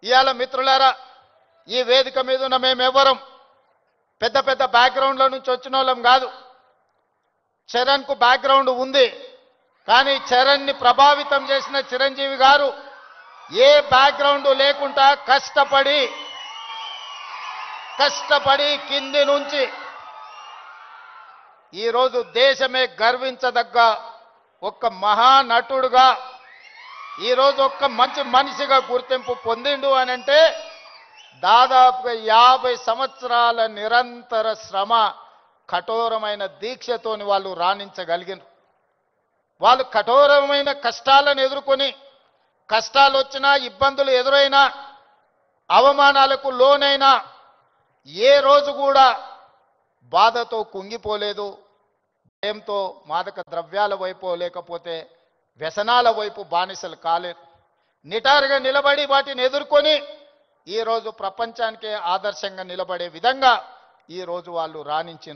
ఇయాల మిత్రులారా ఈ వేదిక మీద ఉన్న మేమెవ్వరం పెద్ద పెద్ద బ్యాక్గ్రౌండ్ల నుంచి వచ్చిన వాళ్ళం కాదు. చరణ్ కు బ్యాక్గ్రౌండ్ ఉంది, కానీ చరణ్ ని ప్రభావితం చేసిన చిరంజీవి గారు ఏ బ్యాక్గ్రౌండ్ లేకుండా కష్టపడి కింది నుంచి ఈరోజు దేశమే గర్వించదగ్గ ఒక్క మహానటుడుగా ఈరోజు ఒక్క మంచి మనిషిగా గుర్తింపు పొందిండు అని అంటే దాదాపుగా 50 సంవత్సరాల నిరంతర శ్రమ కఠోరమైన దీక్షతోని వాళ్ళు రాణించగలిగినారు. వాళ్ళు కఠోరమైన కష్టాలను ఎదుర్కొని కష్టాలు వచ్చినా ఇబ్బందులు ఎదురైనా అవమానాలకు లోనైనా ఏ రోజు కూడా బాధతో కుంగిపోలేదు. భయంతో మాదక ద్రవ్యాల వైపు లేకపోతే వ్యసనాల వైపు బానిసలు కాలేదు. నిటారుగా నిలబడి వాటిని ఎదుర్కొని ఈరోజు ప్రపంచానికే ఆదర్శంగా నిలబడే విధంగా ఈరోజు వాళ్ళు రాణించారు.